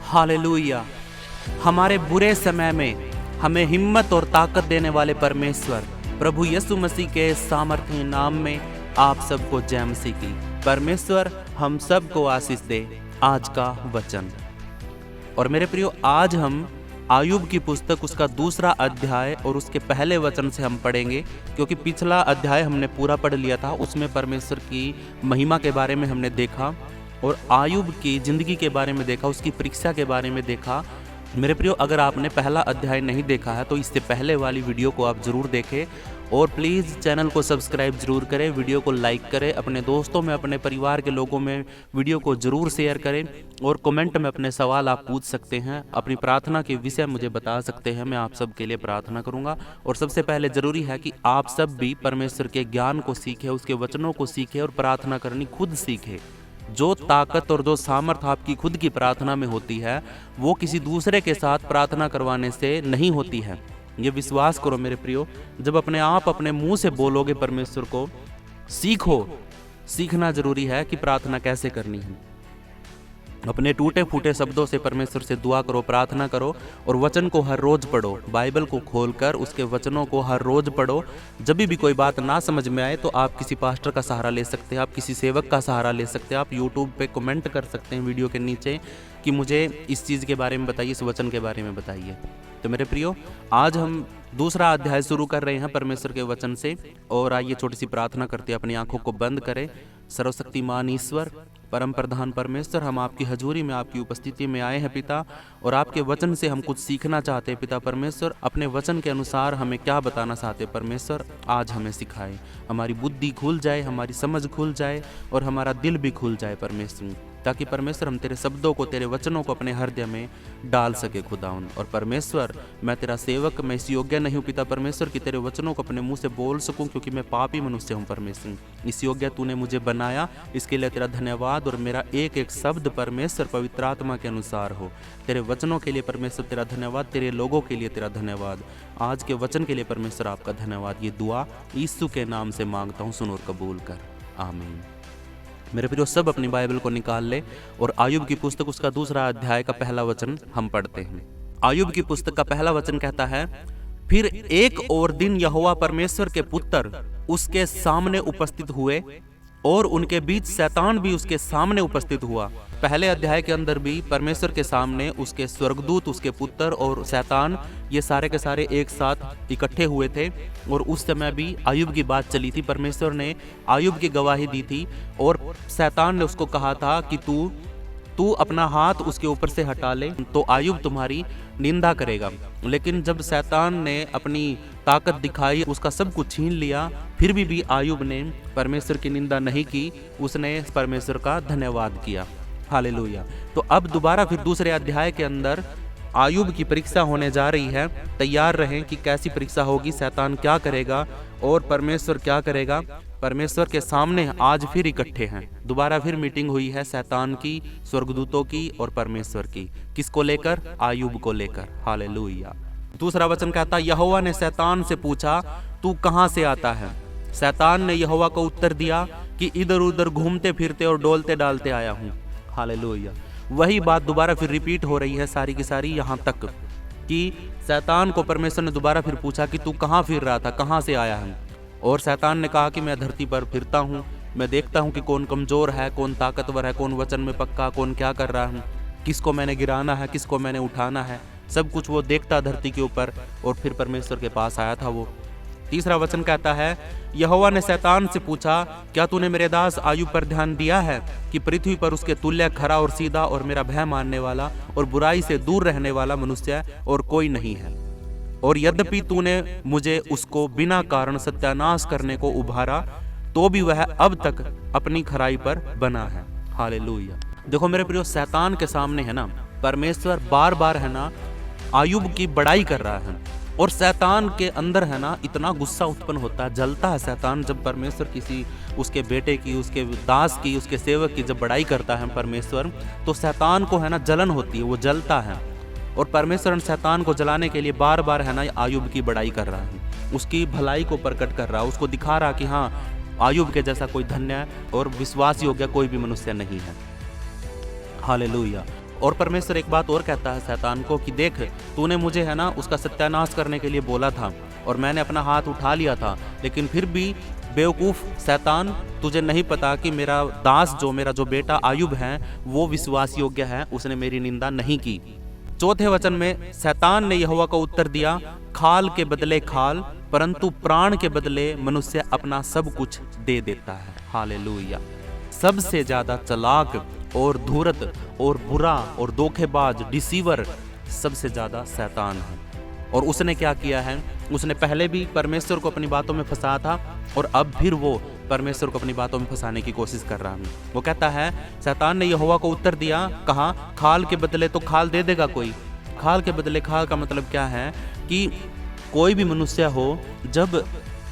Hallelujah. हमारे बुरे समय में हमें हिम्मत और ताकत देने वाले परमेश्वर प्रभु यीशु मसीह के सामर्थ्य नाम में आप सबको जय मसीह की। परमेश्वर हम सबको आशीष दे। आज का वचन, और मेरे प्रियो, आज हम आयुब की पुस्तक उसका दूसरा अध्याय और उसके पहले वचन से हम पढ़ेंगे, क्योंकि पिछला अध्याय हमने पूरा पढ़ लिया था। उसमें परमेश्वर की महिमा के बारे में हमने देखा और आयुब की ज़िंदगी के बारे में देखा, उसकी परीक्षा के बारे में देखा। मेरे प्रियो, अगर आपने पहला अध्याय नहीं देखा है तो इससे पहले वाली वीडियो को आप ज़रूर देखें और प्लीज़ चैनल को सब्सक्राइब जरूर करें, वीडियो को लाइक करें, अपने दोस्तों में, अपने परिवार के लोगों में वीडियो को ज़रूर शेयर करें और कमेंट में अपने सवाल आप पूछ सकते हैं, अपनी प्रार्थना के विषय मुझे बता सकते हैं। मैं आप सब के लिए प्रार्थना करूंगा। और सबसे पहले ज़रूरी है कि आप सब भी परमेश्वर के ज्ञान को सीखें, उसके वचनों को सीखें और प्रार्थना करनी खुद सीखें। जो ताकत और जो सामर्थ आपकी खुद की प्रार्थना में होती है वो किसी दूसरे के साथ प्रार्थना करवाने से नहीं होती है। ये विश्वास करो मेरे प्रियो, जब अपने आप अपने मुंह से बोलोगे परमेश्वर को, सीखना जरूरी है कि प्रार्थना कैसे करनी है। अपने टूटे फूटे शब्दों से परमेश्वर से दुआ करो, प्रार्थना करो और वचन को हर रोज पढ़ो। बाइबल को खोलकर उसके वचनों को हर रोज पढ़ो। जब भी कोई बात ना समझ में आए तो आप किसी पास्टर का सहारा ले सकते हैं, आप किसी सेवक का सहारा ले सकते हैं। आप यूट्यूब पे कमेंट कर सकते हैं वीडियो के नीचे कि मुझे इस चीज़ के बारे में बताइए, इस वचन के बारे में बताइए। तो मेरे प्रियो, आज हम दूसरा अध्याय शुरू कर रहे हैं परमेश्वर के वचन से। और आइए छोटी सी प्रार्थना करते हैं, अपनी आंखों को बंद करें। सर्वशक्तिमान ईश्वर, परम प्रधान परमेश्वर, हम आपकी हजूरी में, आपकी उपस्थिति में आए हैं पिता, और आपके वचन से हम कुछ सीखना चाहते हैं पिता परमेश्वर। अपने वचन के अनुसार हमें क्या बताना चाहते हैं परमेश्वर, आज हमें सिखाए। हमारी बुद्धि खुल जाए, हमारी समझ खुल जाए और हमारा दिल भी खुल जाए परमेश्वर, ताकि परमेश्वर हम तेरे शब्दों को, तेरे वचनों को अपने हृदय में डाल सके खुदावन। और परमेश्वर, मैं तेरा सेवक, मैं इस योग्य नहीं हूँ पिता परमेश्वर कि तेरे वचनों को अपने मुंह से बोल सकूं, क्योंकि मैं पापी मनुष्य हूँ परमेश्वर। इस योग्य तूने मुझे बनाया, इसके लिए तेरा धन्यवाद। और मेरा एक एक शब्द परमेश्वर पवित्र आत्मा के अनुसार हो। तेरे वचनों के लिए परमेश्वर तेरा धन्यवाद, तेरे लोगों के लिए तेरा धन्यवाद, आज के वचन के लिए परमेश्वर आपका धन्यवाद। ये दुआ यीशु के नाम से मांगता हूँ, सुन और कबूल कर, आमीन। मेरे प्रियो, सब अपनी बाइबल को निकाल ले और आयुब की पुस्तक उसका दूसरा अध्याय का पहला वचन हम पढ़ते हैं। आयुब की पुस्तक का पहला वचन कहता है, फिर एक और दिन यहोवा परमेश्वर के पुत्र उसके सामने उपस्थित हुए और उनके बीच शैतान भी उसके सामने उपस्थित हुआ। पहले अध्याय के अंदर भी परमेश्वर के सामने उसके स्वर्गदूत, उसके पुत्र और शैतान, ये सारे के सारे एक साथ इकट्ठे हुए थे। और उस समय भी आयुब की बात चली थी, परमेश्वर ने आयुब की गवाही दी थी और शैतान ने उसको कहा था कि तू अपना हाथ उसके ऊपर से हटा ले तो आयुब तुम्हारी निंदा करेगा। लेकिन जब शैतान ने अपनी ताकत दिखाई, उसका सब कुछ छीन लिया, फिर भी आयुब ने परमेश्वर की निंदा नहीं की, उसने परमेश्वर का धन्यवाद किया। हालेलुया। तो अब दोबारा फिर दूसरे अध्याय के अंदर आयुब की परीक्षा होने जा रही है। तैयार रहें कि कैसी परीक्षा होगी, शैतान क्या करेगा और परमेश्वर क्या करेगा। परमेश्वर के सामने आज फिर इकट्ठे हैं, दोबारा फिर मीटिंग हुई है शैतान की, स्वर्गदूतों की और परमेश्वर की। किसको लेकर? आयुब को लेकर। हालेलुया। दूसरा वचन कहता, यहोवा ने शैतान से पूछा, तू कहां से आता है? शैतान ने यहोवा को उत्तर दिया कि इधर उधर घूमते फिरते और डोलते डालते आया हूं। हालेलुया। वही बात दोबारा फिर रिपीट हो रही है सारी की सारी, यहाँ तक कि शैतान को परमेश्वर ने दोबारा फिर पूछा कि तू कहाँ फिर रहा था, कहाँ से आया है? और शैतान ने कहा कि मैं धरती पर फिरता हूँ, मैं देखता हूँ कि कौन कमज़ोर है, कौन ताकतवर है, कौन वचन में पक्का, कौन क्या कर रहा है, किसको मैंने गिराना है, किसको मैंने उठाना है, सब कुछ वो देखता धरती के ऊपर। और फिर परमेश्वर के पास आया था वो। तीसरा वचन कहता है, यहोवा ने शैतान से पूछा, क्या तूने मेरे दास आयुब पर ध्यान दिया है कि पृथ्वी पर उसके तुल्य खरा और सीधा और मेरा भय मानने वाला और बुराई से दूर रहने वाला मनुष्य और कोई नहीं है? और यद्यपि तूने मुझे उसको बिना कारण सत्यानाश करने को उभारा, तो भी वह अब तक अपनी खराई पर बना है। हालेलुया। देखो मेरे प्रियो, शैतान के सामने है ना, परमेश्वर बार बार है ना आयुब की बड़ाई कर रहा है। और शैतान के अंदर है ना इतना गुस्सा उत्पन्न होता है, जलता है शैतान जब परमेश्वर किसी उसके बेटे की, उसके दास की, उसके सेवक की जब बड़ाई करता है परमेश्वर, तो शैतान को है ना जलन होती है, वो जलता है। और परमेश्वर शैतान को जलाने के लिए बार बार है ना आयुब की बड़ाई कर रहा है, उसकी भलाई को प्रकट कर रहा है, उसको दिखा रहा कि हाँ, आयुब के जैसा कोई धन्य और विश्वास योग्य कोई भी मनुष्य नहीं है। हालेलुया। और परमेश्वर एक बात और कहता है शैतान को कि देख, तूने मुझे है ना उसका सत्यानाश करने के लिए बोला था और मैंने अपना हाथ उठा लिया था, लेकिन फिर भी बेवकूफ़ शैतान, तुझे नहीं पता कि मेरा दास मेरा जो बेटा आयुब है वो विश्वास योग्य है, उसने मेरी निंदा नहीं की। चौथे वचन में शैतान ने यहोवा को उत्तर दिया, खाल के बदले खाल, परंतु प्राण के बदले मनुष्य अपना सब कुछ दे देता है। हालेलुया। सबसे ज्यादा चालाक और धूर्त और बुरा और धोखेबाज डिसीवर सबसे ज्यादा शैतान है। और उसने क्या किया है, उसने पहले भी परमेश्वर को अपनी बातों में फंसाया था और अब फिर वो परमेश्वर को अपनी बातों में फंसाने की कोशिश कर रहा है। वो कहता है, शैतान ने यहोवा को उत्तर दिया, कहा खाल के बदले तो खाल दे देगा कोई। खाल के बदले खाल का मतलब क्या है कि कोई भी मनुष्य हो, जब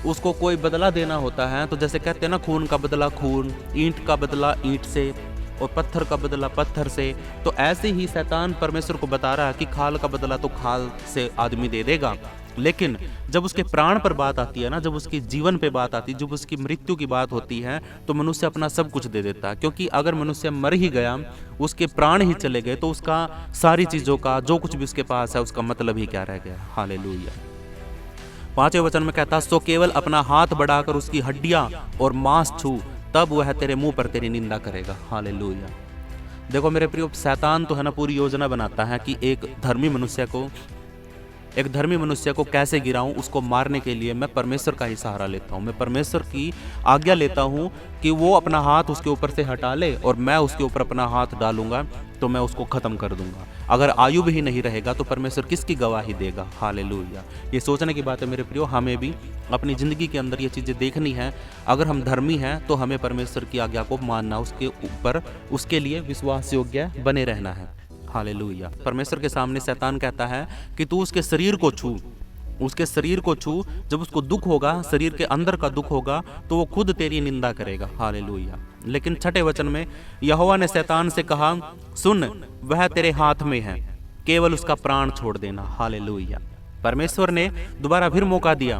उसको कोई बदला देना होता है तो जैसे कहते हैं ना, खून का बदला खून, ईंट का बदला ईंट से और पत्थर का बदला पत्थर से, तो ऐसे ही शैतान परमेश्वर को बता रहा है कि खाल का बदला तो खाल से आदमी दे देगा। लेकिन जब उसके प्राण पर बात आती है ना, जब उसकी जीवन पे बात आती है, जब उसकी मृत्यु की बात होती है, तो मनुष्य अपना सब कुछ दे देता है। क्योंकि अगर मनुष्य मर ही गया, उसके प्राण ही चले गए, तो उसका सारी चीज़ों का जो कुछ भी उसके पास है उसका मतलब ही क्या रह गया। हालेलुया। 5वें वचन में कहता, सो केवल अपना हाथ बढ़ाकर उसकी हड्डियां और मांस छू, तब वह तेरे मुंह पर तेरी निंदा करेगा। हालेलुया। देखो मेरे प्रियो, शैतान तो है ना पूरी योजना बनाता है कि एक धर्मी मनुष्य को कैसे गिराऊं। उसको मारने के लिए मैं परमेश्वर का ही सहारा लेता हूं, मैं परमेश्वर की आज्ञा लेता हूं कि वो अपना हाथ उसके ऊपर से हटा ले और मैं उसके ऊपर अपना हाथ डालूंगा तो मैं उसको खत्म कर दूंगा। अगर आयुब ही नहीं रहेगा तो परमेश्वर किसकी गवाही देगा। हालेलुया। ये सोचने की बात है मेरे प्रियो, हमें भी अपनी ज़िंदगी के अंदर ये चीज़ें देखनी है। अगर हम धर्मी हैं तो हमें परमेश्वर की आज्ञा को मानना, उसके ऊपर उसके लिए विश्वास योग्य बने रहना है। हालेलुया। परमेश्वर के सामने शैतान कहता है कि तू उसके शरीर को छू, उसके शरीर को छू। जब उसको दुख होगा, शरीर के अंदर का दुख होगा, तो वो खुद तेरी निंदा करेगा। हालेलुया। लेकिन 6ठे वचन में यहोवा ने शैतान से कहा, सुन, वह तेरे हाथ में है, केवल उसका प्राण छोड़ देना। हालेलुया। परमेश्वर ने दोबारा फिर मौका दिया,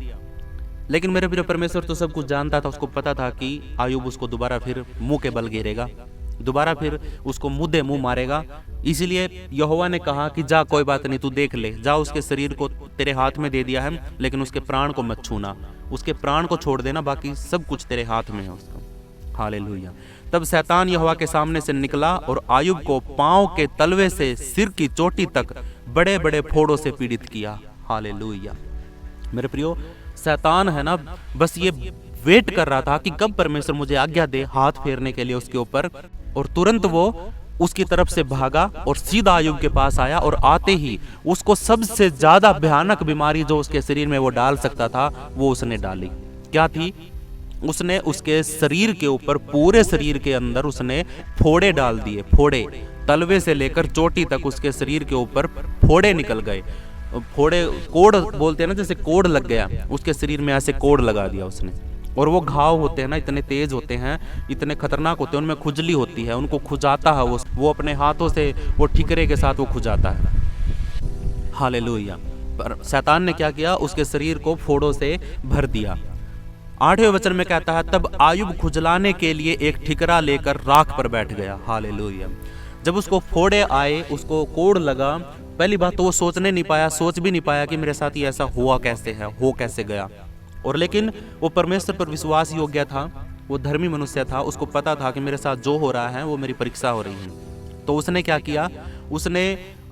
लेकिन मेरे प्रिय परमेश्वर तो सब कुछ जानता था। उसको पता था कि आयुब उसको दोबारा फिर मुंह के बल घेरेगा, दोबारा फिर उसको मुद्दे मुंह मारेगा। इसलिए यहोवा ने कहा कि जा, कोई बात नहीं, तू देख ले, जा, उसके शरीर को तेरे हाथ में दे दिया है, लेकिन उसके प्राण को मत छूना, उसके प्राण को छोड़ देना, बाकी सब कुछ तेरे हाथ में है उसका। हालेलुया। तब शैतान यहोवा के सामने से निकला और आयुब को पांव के तलवे से सिर की चोटी तक बड़े बड़े फोड़ों से पीड़ित किया। हालेलुया। मेरे प्रियो, शैतान है ना बस ये वेट कर रहा था कि कब परमेश्वर मुझे आज्ञा दे हाथ फेरने के लिए उसके ऊपर, और तुरंत वो उसकी तरफ से भागा और सीधा आयुब के पास आया और आते ही उसको सबसे ज्यादा भयानक बीमारी जो उसके शरीर में वो डाल सकता था वो उसने डाली। क्या थी? उसने उसके शरीर के ऊपर, पूरे शरीर के अंदर उसने फोड़े डाल दिए। फोड़े, तलवे से लेकर चोटी तक उसके शरीर के ऊपर फोड़े निकल गए। फोड़े, कोड़ बोलते हैं ना, जैसे कोड़ लग गया उसके शरीर में, ऐसे कोड़ लगा दिया उसने। और वो घाव होते हैं ना, इतने तेज होते हैं, इतने खतरनाक होते हैं, उनमें खुजली होती है, उनको खुजाता है वो अपने हाथों से वो ठिकरे के साथ वो खुजाता है। हालेलुया। पर शैतान ने क्या किया? उसके शरीर को फोड़ों से भर दिया। 8वें वचन में कहता है, तब आयुब खुजलाने के लिए एक ठिकरा लेकर राख पर बैठ गया। हालेलुया। जब उसको फोड़े आए, उसको कोड़ लगा, पहली बात तो वो सोच भी नहीं पाया कि मेरे साथ ये ऐसा हुआ कैसे है, हो कैसे गया। और लेकिन वो परमेश्वर पर विश्वास योग्य था, वो धर्मी मनुष्य था, उसको पता था कि मेरे साथ जो हो रहा है वो मेरी परीक्षा हो रही है। तो उसने क्या किया? उसने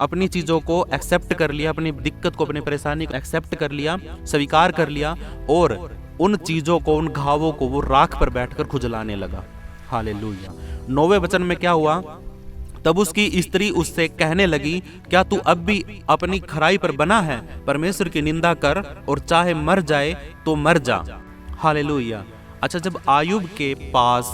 अपनी चीज़ों को एक्सेप्ट कर लिया, अपनी दिक्कत को, अपनी परेशानी को एक्सेप्ट कर लिया, स्वीकार कर लिया, और उन चीज़ों को, उन घावों को वो राख पर बैठकर खुजलाने लगा। हालेलुया। 9वें वचन में क्या हुआ? तब उसकी स्त्री उससे कहने लगी, क्या तू अब भी अपनी खराई पर बना है? परमेश्वर की निंदा कर और चाहे मर जाए तो मर जा। हालेलुया। अच्छा, जब आयुब के पास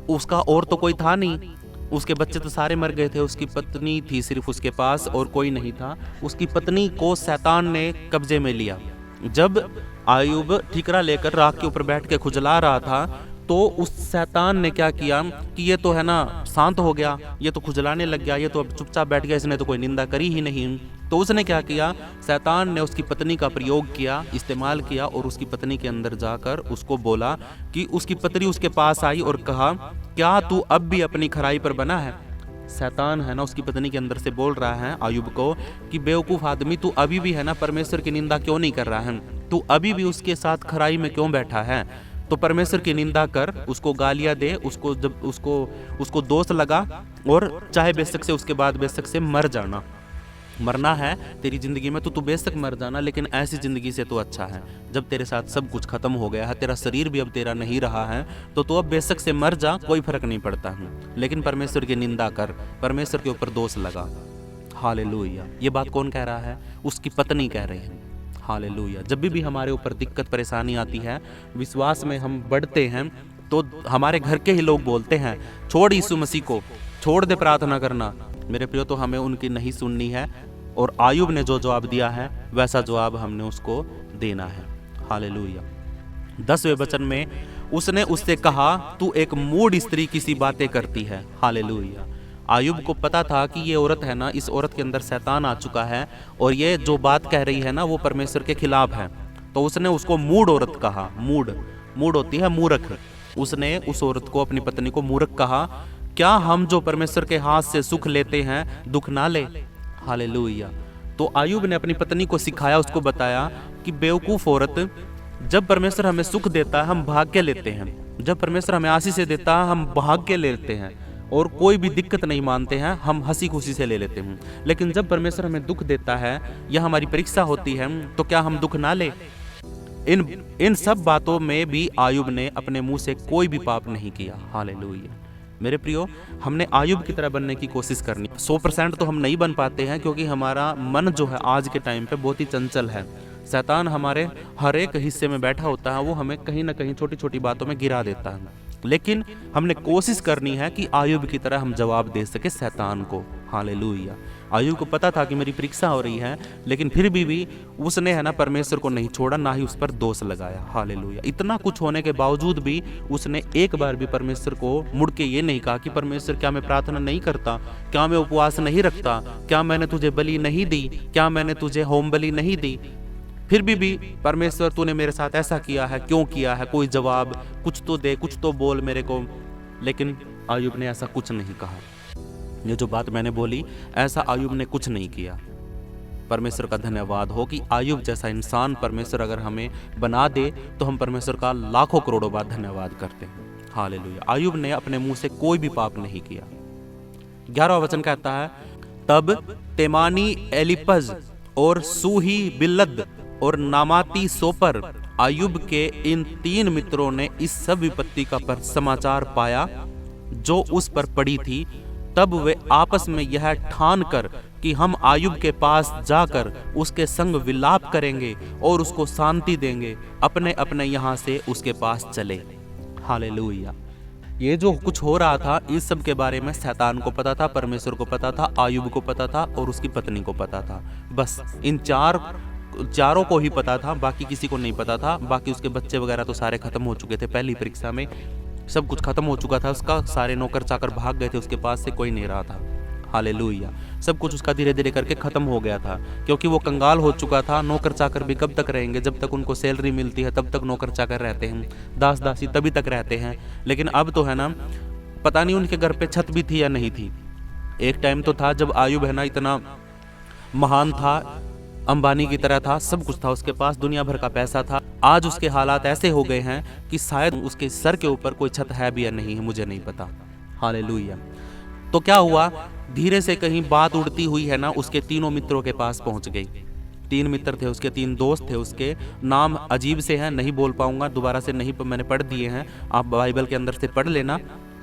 उसका और तो कोई था नहीं, उसके बच्चे तो सारे मर गए थे, उसकी पत्नी थी सिर्फ उसके पास और कोई नहीं था। उसकी पत्नी को शैतान ने कब्जे में लिया। जब आयुब ठिकरा लेकर राख के ऊपर बैठ के खुजला रहा था, तो उस शैतान ने क्या किया कि ये तो है ना शांत हो गया, ये तो खुजलाने लग गया, ये तो अब चुपचाप बैठ गया, इसने तो कोई निंदा करी ही नहीं। तो उसने क्या किया? शैतान ने उसकी पत्नी का प्रयोग किया, इस्तेमाल किया, और उसकी पत्नी के अंदर जाकर उसको बोला कि उसकी पत्नी उसके पास आई और कहा, क्या तू अब भी अपनी खराई पर बना है? शैतान है ना उसकी पत्नी के अंदर से बोल रहा है आयुब को कि बेवकूफ़ आदमी, तू अभी भी है ना परमेश्वर की निंदा क्यों नहीं कर रहा है, तू अभी भी उसके साथ खराई में क्यों बैठा है। तो परमेश्वर की निंदा कर, उसको गालियां दे, उसको जब उसको दोष लगा, और चाहे बेशक से उसके बाद बेशक से मर जाना। मरना है तेरी ज़िंदगी में तो तू बेशक मर जाना, लेकिन ऐसी ज़िंदगी से तो अच्छा है जब तेरे साथ सब कुछ ख़त्म हो गया है, तेरा शरीर भी अब तेरा नहीं रहा है, तो तू अब बेशक से मर जा, कोई फ़र्क नहीं पड़ता है, लेकिन परमेश्वर की निंदा कर, परमेश्वर के ऊपर दोष लगा। हालेलुया। ये बात कौन कह रहा है? उसकी पत्नी कह रही है। हालेलुया। जब भी हमारे ऊपर दिक्कत परेशानी आती है, विश्वास में हम बढ़ते हैं, तो हमारे घर के ही लोग बोलते हैं छोड़ यीशु मसीह को, छोड़ दे प्रार्थना करना। मेरे प्रियो, तो हमें उनकी नहीं सुननी है, और आयुब ने जो जवाब दिया है वैसा जवाब हमने उसको देना है। हालेलुया। 10वें वचन में उसने उससे कहा, तू एक मूढ़ स्त्री की सी बातें करती है। हालेलुया। आयुब को पता था कि ये औरत है ना, इस औरत के अंदर शैतान आ चुका है, और ये जो बात कह रही है ना वो परमेश्वर के खिलाफ है। तो उसने उसको मूढ़ औरत कहा। मूढ़ होती है मूर्ख। उसने उस औरत को, अपनी पत्नी को मूर्ख कहा। क्या हम जो परमेश्वर के हाथ से सुख लेते हैं दुख ना ले? हालेलुया। तो आयुब ने अपनी पत्नी को सिखाया, उसको बताया कि बेवकूफ़ औरत, जब परमेश्वर हमें सुख देता है हम भाग्य लेते हैं, जब परमेश्वर हमें आशीष से देता है हम भाग्य लेते हैं, और कोई भी दिक्कत नहीं मानते हैं, हम हंसी खुशी से ले लेते हैं। लेकिन जब परमेश्वर हमें दुख देता है या हमारी परीक्षा होती है, तो क्या हम दुख ना ले? इन सब बातों में भी आयुब ने अपने मुंह से कोई भी पाप नहीं किया। हालेलुया। मेरे प्रियो, हमने आयुब की तरह बनने की कोशिश करनी। 100% तो हम नहीं बन पाते हैं, क्योंकि हमारा मन जो है आज के टाइम पे बहुत ही चंचल है। शैतान हमारे हर एक हिस्से में बैठा होता है, वो हमें कहीं ना कहीं छोटी छोटी बातों में गिरा देता है। लेकिन हमने कोशिश करनी है कि आयुब की तरह हम जवाब दे सके शैतान को। हालेलुया। आयुब को पता था कि मेरी परीक्षा हो रही है, लेकिन फिर भी उसने है ना परमेश्वर को नहीं छोड़ा, ना ही उस पर दोष लगाया। हालेलुया। इतना कुछ होने के बावजूद भी उसने एक बार भी परमेश्वर को मुड़ के ये नहीं कहा कि परमेश्वर क्या मैं प्रार्थना नहीं करता, क्या मैं उपवास नहीं रखता, क्या मैंने तुझे बलि नहीं दी, क्या मैंने तुझे होम बलि नहीं दी। फिर भी परमेश्वर तूने मेरे साथ ऐसा किया है, क्यों किया है? कोई जवाब, कुछ तो दे, कुछ तो बोल मेरे को। लेकिन आयुब ने ऐसा कुछ नहीं कहा। ये जो बात मैंने बोली, ऐसा आयुब ने कुछ नहीं किया। परमेश्वर का धन्यवाद हो कि आयुब जैसा इंसान परमेश्वर अगर हमें बना दे, तो हम परमेश्वर का लाखों करोड़ों बार धन्यवाद करते हैं। हालेलुया। आयुब ने अपने मुंह से कोई भी पाप नहीं किया। 11वां वचन कहता है, तब तेमानी एलिपज और सूही बिल्लद और नामाती सोपर आयुब के इन 3 मित्रों ने इस सब विपत्ति का पर समाचार पाया जो उस पर पड़ी थी। तब वे आपस में यह ठान कर कि हम आयुब के पास जाकर उसके संग विलाप करेंगे और उसको शांति देंगे, अपने अपने यहाँ से उसके पास चले। हालेलुया। ये जो कुछ हो रहा था, इस सब के बारे में शैतान को पता था, परमेश्वर को पता था, आयुब को पता था और उसकी पत्नी को पता था। बस इन चारों को ही पता था, बाकी किसी को नहीं पता था। बाकी उसके बच्चे वगैरह तो सारे खत्म हो चुके थे, पहली परीक्षा में सब कुछ खत्म हो चुका था उसका। सारे नौकर चाकर भाग गए थे उसके पास से, कोई नहीं रहा था। हालेलुया। सब कुछ उसका धीरे धीरे करके खत्म हो गया था, क्योंकि वो कंगाल हो चुका था। नौकर चाकर भी कब तक रहेंगे? जब तक उनको सैलरी मिलती है तब तक नौकर चाकर रहते हैं, दास दासी तभी तक रहते हैं। लेकिन अब तो है ना, पता नहीं उनके घर पे छत भी थी या नहीं थी। एक टाइम तो था जब आयुब है ना इतना महान था, अंबानी की तरह था, सब कुछ था उसके पास, दुनिया भर का पैसा था। आज उसके हालात ऐसे हो गए हैं कि शायद उसके सर के ऊपर कोई छत है भी या नहीं है, मुझे नहीं पता। हालेलुया। तो क्या हुआ, धीरे से कहीं बात उड़ती हुई है ना उसके 3 मित्रों के पास पहुंच गई। 3 मित्र थे उसके, 3 दोस्त थे उसके। नाम अजीब से हैं, नहीं बोल पाऊंगा, दोबारा से नहीं, मैंने पढ़ दिए हैं, आप बाइबल के अंदर से पढ़ लेना।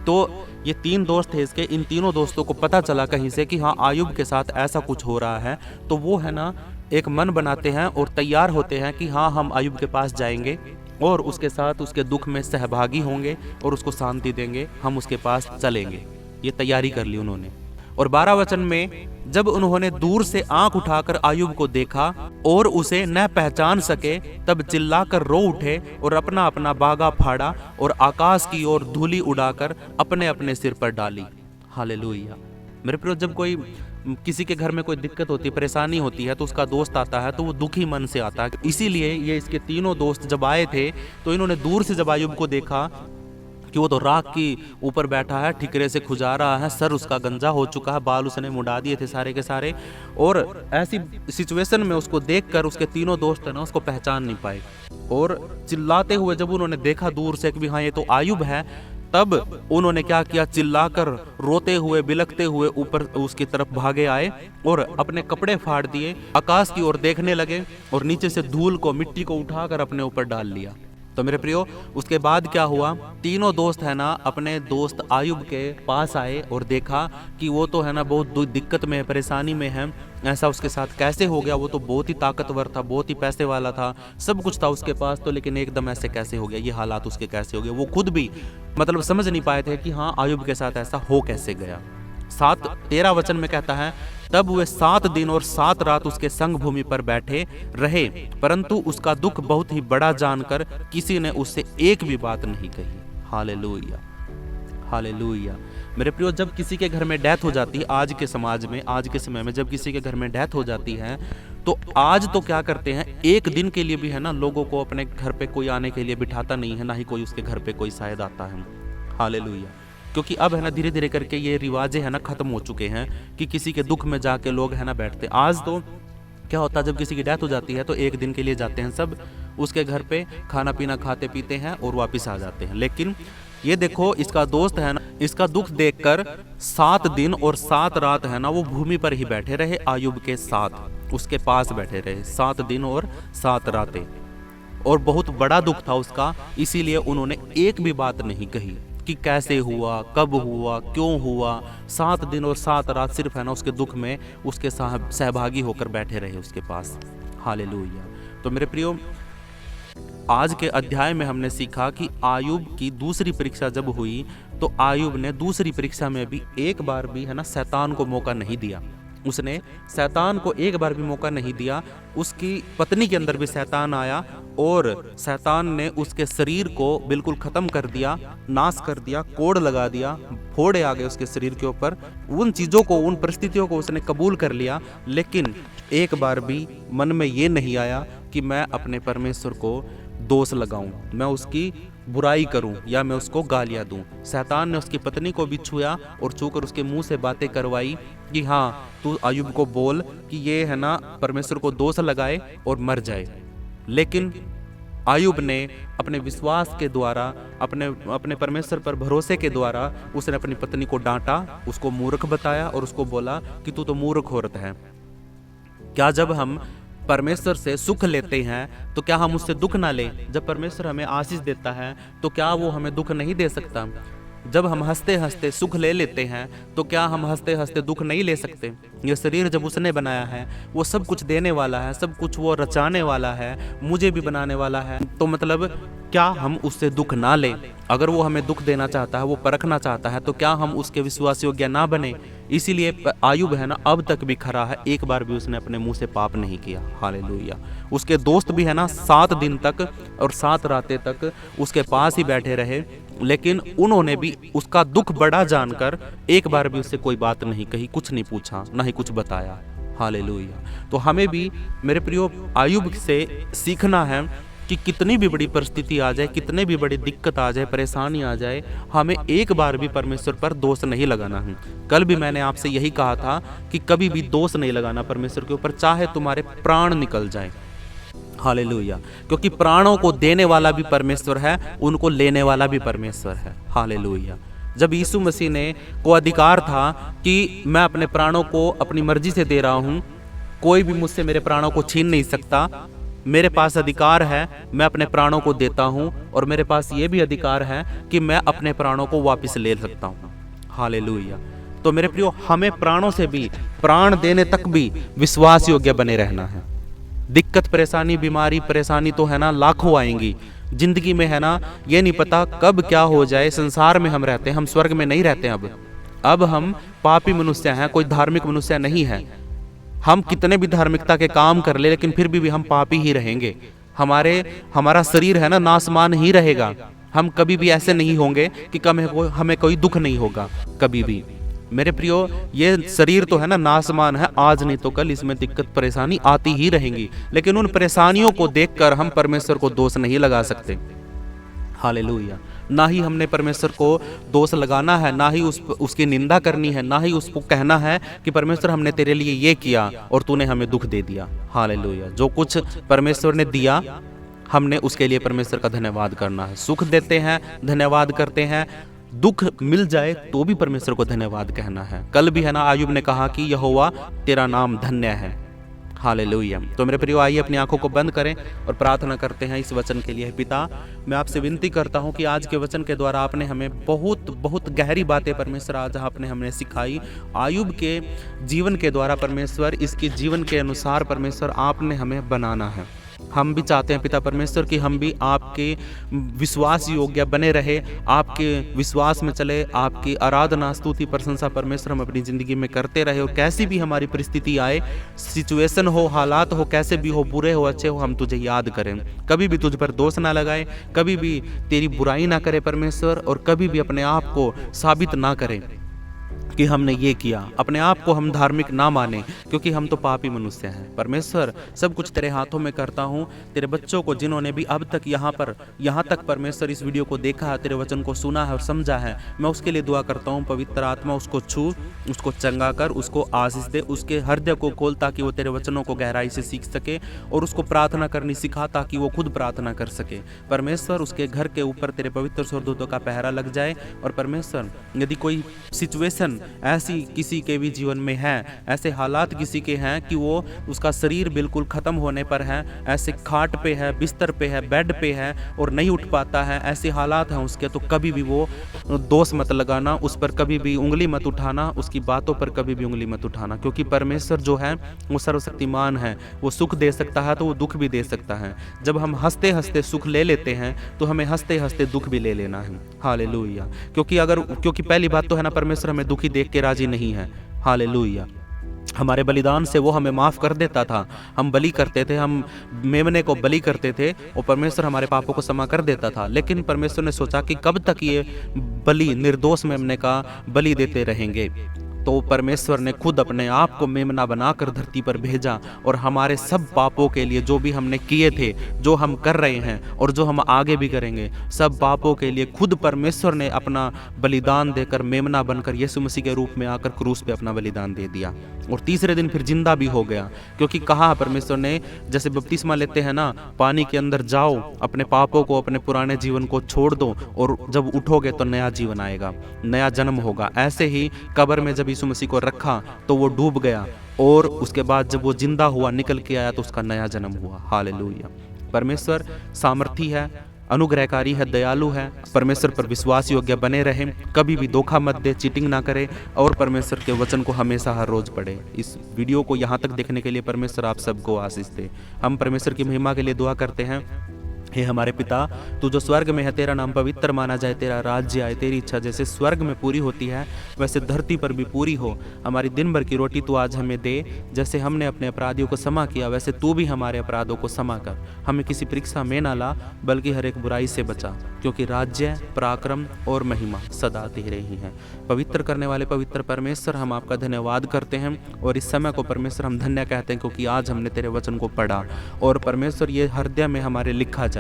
तो ये 3 दोस्त थे इसके। इन तीनों दोस्तों को पता चला कहीं से कि हाँ आयुब के साथ ऐसा कुछ हो रहा है। तो वो है ना एक मन बनाते हैं और तैयार होते हैं कि हाँ हम आयुब के पास जाएंगे और उसके साथ उसके दुख में सहभागी होंगे और उसको शांति देंगे, हम उसके पास चलेंगे। ये तैयारी कर ली उन्होंने। और 12 वचन में, जब उन्होंने दूर से आंख उठाकर आयुब को देखा और उसे न पहचान सके, तब चिल्लाकर रो उठे और अपना अपना बागा फाड़ा और आकाश की ओर धूली उड़ाकर अपने अपने सिर पर डाली। हालेलुया। मेरे प्रिय, जब कोई किसी के घर में कोई दिक्कत होती है, परेशानी होती है, तो उसका दोस्त आता है तो वो दुखी मन से आता है। इसीलिए ये इसके 3 दोस्त जब आए थे तो इन्होंने दूर से जब आयुब को देखा कि वो तो राख की ऊपर बैठा है, ठिकरे से खुजा रहा है, सर उसका गंजा हो चुका है, बाल उसने मुड़ा दिए थे सारे के सारे। और ऐसी सिचुएशन में उसको देखकर उसके तीनों दोस्त है ना उसको पहचान नहीं पाए, और चिल्लाते हुए जब उन्होंने देखा दूर से कि भी हाँ ये तो आयुब है, तब उन्होंने क्या किया, चिल्लाकर रोते हुए बिलखते हुए ऊपर उसकी तरफ भागे आए और अपने कपड़े फाड़ दिए, आकाश की ओर देखने लगे और नीचे से धूल को, मिट्टी को उठाकर अपने ऊपर डाल लिया। तो मेरे प्रियो, उसके बाद क्या हुआ, तीनों दोस्त है ना अपने दोस्त आयुब के पास आए और देखा कि वो तो है ना बहुत दिक्कत में है, परेशानी में है, ऐसा उसके साथ कैसे हो गया, वो तो बहुत ही ताकतवर था, बहुत ही पैसे वाला था, सब कुछ था उसके पास, तो लेकिन एकदम ऐसे कैसे हो गया, ये हालात उसके कैसे हो गए, वो खुद भी मतलब समझ नहीं पाए थे कि हाँ आयुब के साथ ऐसा हो कैसे गया। 7:13 वचन में कहता है, तब वे 7 दिन और 7 रात उसके संग भूमि पर बैठे रहे, परंतु उसका दुख बहुत ही बड़ा जानकर किसी ने उससे एक भी बात नहीं कही। Hallelujah, hallelujah. मेरे प्रियो, जब किसी के घर में डेथ हो जाती है, आज के समाज में, आज के समय में जब किसी के घर में डेथ हो जाती है, तो आज तो क्या करते हैं, एक दिन के लिए भी है ना लोगों को अपने घर पे कोई आने के लिए बिठाता नहीं है, ना ही कोई उसके घर पे कोई शायद आता है। हालेलुया। क्योंकि अब है ना धीरे धीरे करके ये रिवाजें है ना खत्म हो चुके हैं कि किसी के दुख में जाके लोग है ना बैठते। आज तो क्या होता है, जब किसी की डेथ हो जाती है तो एक दिन के लिए जाते हैं सब उसके घर पे, खाना पीना खाते पीते हैं और वापस आ जाते हैं। लेकिन ये देखो, इसका दोस्त है ना, इसका दुख देखकर 7 दिन और 7 रात है ना वो भूमि पर ही बैठे रहे, आयुब के साथ उसके पास बैठे रहे 7 दिन और 7 रातें, और बहुत बड़ा दुख था उसका, इसीलिए उन्होंने एक भी बात नहीं कही कि कैसे हुआ, कब हुआ, क्यों हुआ। 7 दिन और 7 रात सिर्फ है ना उसके दुख में उसके सहभागी होकर बैठे रहे उसके पास। हालेलुया। तो मेरे प्रियो, आज के अध्याय में हमने सीखा कि आयुब की दूसरी परीक्षा जब हुई तो आयुब ने दूसरी परीक्षा में भी एक बार भी है ना शैतान को मौका नहीं दिया। उसने शैतान को एक बार भी मौका नहीं दिया। उसकी पत्नी के अंदर भी शैतान आया और शैतान ने उसके शरीर को बिल्कुल खत्म कर दिया, नाश कर दिया, कोड़ लगा दिया, फोड़े आ गए उसके शरीर के ऊपर। उन चीज़ों को, उन परिस्थितियों को उसने कबूल कर लिया, लेकिन एक बार भी मन में ये नहीं आया कि मैं अपने परमेश्वर को दोष लगाऊं, मैं उसकी बुराई करूं या मैं उसको गालियां दूं। शैतान ने उसकी पत्नी को भी छुआ और छूकर उसके मुंह से बातें करवाई कि हाँ तू आयुब को बोल कि ये है ना परमेश्वर को दोष लगाए और मर जाए। लेकिन आयुब ने अपने विश्वास के द्वारा, अपने परमेश्वर पर भरोसे के द्वारा उसने अपनी पत्नी को डांटा, उसको मूर्ख बताया और उसको बोला कि तू तो मूर्ख औरत है। क्या जब हम परमेश्वर से सुख लेते हैं तो क्या हम उससे दुख ना लें? जब परमेश्वर हमें आशीष देता है तो क्या वो हमें दुख नहीं दे सकता? जब हम हंसते हंसते सुख ले लेते हैं तो क्या हम हंसते हंसते दुख नहीं ले सकते? ये शरीर जब उसने बनाया है वो सब कुछ देने वाला है, सब कुछ वो रचाने वाला है, मुझे भी बनाने वाला है, तो मतलब क्या हम उससे दुख ना लें? अगर वो हमें दुख देना चाहता है, वो परखना चाहता है, तो क्या हम उसके विश्वास योग्य ना बने? इसीलिए आयुब है ना अब तक भी खड़ा है, एक बार भी उसने अपने मुंह से पाप नहीं किया। हालेलुया। उसके दोस्त भी है ना 7 दिन तक और 7 रातें तक उसके पास ही बैठे रहे, लेकिन उन्होंने भी उसका दुख बड़ा जानकर एक बार भी उससे कोई बात नहीं कही, कुछ नहीं पूछा, ना ही कुछ बताया। हालेलुया। तो हमें भी मेरे प्रियो आयुब से सीखना है कि कितनी भी बड़ी परिस्थिति आ जाए, कितने भी बड़ी दिक्कत आ जाए, परेशानी आ जाए, हमें एक बार भी परमेश्वर पर दोष नहीं लगाना है। कल भी मैंने आपसे यही कहा था कि कभी भी दोष नहीं लगाना परमेश्वर के ऊपर, चाहे तुम्हारे प्राण निकल जाए। हालेलुया। क्योंकि प्राणों को देने वाला भी परमेश्वर है, उनको लेने वाला भी परमेश्वर है। हालेलुया। जब यीशु मसीह ने को अधिकार था कि मैं अपने प्राणों को अपनी मर्जी से दे रहा हूँ, कोई भी मुझसे मेरे प्राणों को छीन नहीं सकता, मेरे पास अधिकार है, मैं अपने प्राणों को देता हूँ, और मेरे पास ये भी अधिकार है कि मैं अपने प्राणों को वापस ले सकता हूँ। हालेलुया। तो मेरे प्रियो, हमें प्राणों से भी, प्राण देने तक भी विश्वास योग्य बने रहना है। दिक्कत, परेशानी, बीमारी, परेशानी तो है ना लाखों आएंगी जिंदगी में, है ना ये नहीं पता कब क्या हो जाए। संसार में हम रहते हैं, हम स्वर्ग में नहीं रहते। अब हम पापी मनुष्य हैं, कोई धार्मिक मनुष्य नहीं है। हम कितने भी धार्मिकता के काम कर ले, लेकिन फिर भी हम पापी ही रहेंगे। हमारा शरीर है ना नासमान ही रहेगा। हम कभी भी ऐसे नहीं होंगे कि हमें कोई दुख नहीं होगा कभी भी। मेरे प्रियो, ये शरीर तो है ना नासमान है, आज नहीं तो कल इसमें दिक्कत परेशानी आती ही रहेंगी, लेकिन उन परेशानियों को देखकर हम परमेश्वर को दोष नहीं लगा सकते। हालेलुया। ना ही हमने परमेश्वर को दोष लगाना है, ना ही उसकी निंदा करनी है, ना ही उसको कहना है कि परमेश्वर हमने तेरे लिए ये किया और तूने हमें दुख दे दिया। हालेलुया। जो कुछ परमेश्वर ने दिया हमने उसके लिए परमेश्वर का धन्यवाद करना है। सुख देते हैं धन्यवाद करते हैं, दुख मिल जाए तो भी परमेश्वर को धन्यवाद कहना है। कल भी है ना आयुब ने कहा कि यहोवा तेरा नाम धन्य है। हालेलुया। तो मेरे प्रियो, आइए अपनी आंखों को बंद करें और प्रार्थना करते हैं इस वचन के लिए। पिता, मैं आपसे विनती करता हूं कि आज के वचन के द्वारा आपने हमें बहुत बहुत गहरी बातें परमेश्वर आज आपने हमें सिखाई। आयुब के जीवन के द्वारा परमेश्वर, इसके जीवन के अनुसार परमेश्वर आपने हमें बनाना है। हम भी चाहते हैं पिता परमेश्वर कि हम भी आपके विश्वास योग्य बने रहे, आपके विश्वास में चले, आपकी आराधना स्तुति प्रशंसा परमेश्वर हम अपनी ज़िंदगी में करते रहे। और कैसी भी हमारी परिस्थिति आए, सिचुएशन हो, हालात हो, कैसे भी हो, बुरे हो अच्छे हो, हम तुझे याद करें, कभी भी तुझ पर दोष ना लगाएं, कभी भी तेरी बुराई ना करें परमेश्वर, और कभी भी अपने आप को साबित ना करें कि हमने ये किया। अपने आप को हम धार्मिक ना माने, क्योंकि हम तो पापी मनुष्य हैं। परमेश्वर, सब कुछ तेरे हाथों में करता हूँ। तेरे बच्चों को जिन्होंने भी अब तक यहाँ तक परमेश्वर इस वीडियो को देखा है, तेरे वचन को सुना है और समझा है, मैं उसके लिए दुआ करता हूँ। पवित्र आत्मा उसको छू, उसको चंगा कर, उसको आशीष दे, उसके हृदय को खोल ताकि वो तेरे वचनों को गहराई से सीख सके, और उसको प्रार्थना करनी सिखा ताकि वो खुद प्रार्थना कर सके। परमेश्वर, उसके घर के ऊपर तेरे पवित्र स्वर्गदूतों का पहरा लग जाए। और परमेश्वर, यदि कोई सिचुएशन ऐसी किसी के भी जीवन में है, ऐसे हालात किसी के हैं कि वो उसका शरीर बिल्कुल ख़त्म होने पर है, ऐसे खाट पे है, बिस्तर पे है, बेड पे है और नहीं उठ पाता है, ऐसे हालात हैं उसके, तो कभी भी वो दोष मत लगाना, उस पर कभी भी उंगली मत उठाना, उसकी बातों पर कभी भी उंगली मत उठाना, क्योंकि परमेश्वर जो है वो सर्वशक्तिमान है। वो सुख दे सकता है तो वो दुख भी दे सकता है। जब हम हंसते हंसते सुख ले लेते हैं तो हमें हंसते हंसते दुख भी ले लेना है। हालेलुया। क्योंकि पहली बात तो है ना, परमेश्वर हमें दुखी देख के राजी नहीं है। हालेलुया। हमारे बलिदान से वो हमें माफ़ कर देता था। हम बलि करते थे, हम मेमने को बलि करते थे और परमेश्वर हमारे पापों को क्षमा कर देता था। लेकिन परमेश्वर ने सोचा कि कब तक ये बलि, निर्दोष मेमने का बलि देते रहेंगे। तो परमेश्वर ने खुद अपने आप को मेमना बनाकर धरती पर भेजा, और हमारे सब पापों के लिए, जो भी हमने किए थे, जो हम कर रहे हैं और जो हम आगे भी करेंगे, सब पापों के लिए खुद परमेश्वर ने अपना बलिदान देकर मेमना बनकर यीशु मसीह के रूप में आकर क्रूस पे अपना बलिदान दे दिया। और तीसरे दिन फिर जिंदा भी हो गया, क्योंकि कहा परमेश्वर ने, जैसे बपतिस्मा लेते हैं ना, पानी के अंदर जाओ, अपने पापों को, अपने पुराने जीवन को छोड़ दो, और जब उठोगे तो नया जीवन आएगा, नया जन्म होगा। ऐसे ही कब्र में जब यीशु मसीह को रखा तो वो डूब गया, और उसके बाद जब वो जिंदा हुआ, निकल के आया, तो उसका नया जन्म हुआ। हालेलुया। परमेश्वर सामर्थी है, अनुग्रहकारी है, दयालु है। परमेश्वर पर विश्वास योग्य बने रहे, कभी भी धोखा मत दे, चीटिंग ना करे, और परमेश्वर के वचन को हमेशा हर रोज पढ़े। इस वीडियो को यहाँ तक देखने के लिए परमेश्वर आप सबको आशीष दे। हम परमेश्वर की महिमा के लिए दुआ करते हैं। हे हमारे पिता, तू जो स्वर्ग में है, तेरा नाम पवित्र माना जाए, तेरा राज्य आए, तेरी इच्छा जैसे स्वर्ग में पूरी होती है वैसे धरती पर भी पूरी हो। हमारी दिन भर की रोटी तू आज हमें दे, जैसे हमने अपने अपराधियों को क्षमा किया वैसे तू भी हमारे अपराधों को क्षमा कर। हमें किसी परीक्षा में ना ला, बल्कि हर एक बुराई से बचा, क्योंकि राज्य, पराक्रम और महिमा सदा तेरे ही हैं। पवित्र करने वाले पवित्र परमेश्वर, हम आपका धन्यवाद करते हैं, और इस समय को परमेश्वर हम धन्य कहते हैं, क्योंकि आज हमने तेरे वचन को पढ़ा, और परमेश्वर ये हृदय में हमारे लिखा जाए।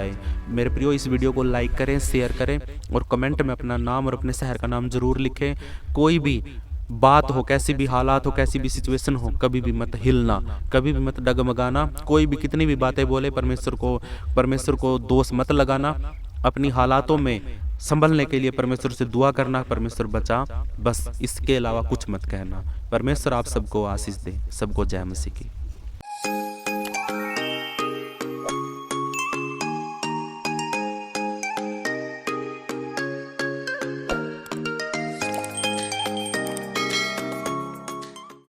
मेरे प्रियो, इस वीडियो को लाइक करें, शेयर करें, और कमेंट में अपना नाम और अपने शहर का नाम जरूर लिखें। कोई भी बात हो, कैसी भी हालात हो, कैसी भी सिचुएशन हो, कभी भी मत हिलना, कभी भी मत डगमगाना। कोई भी कितनी भी बातें बोले, परमेश्वर को दोष मत लगाना। अपनी हालातों में संभलने के लिए परमेश्वर से दुआ करना, परमेश्वर बचा, बस इसके अलावा कुछ मत कहना। परमेश्वर आप सबको आशीष दे। सबको जय मसीह की।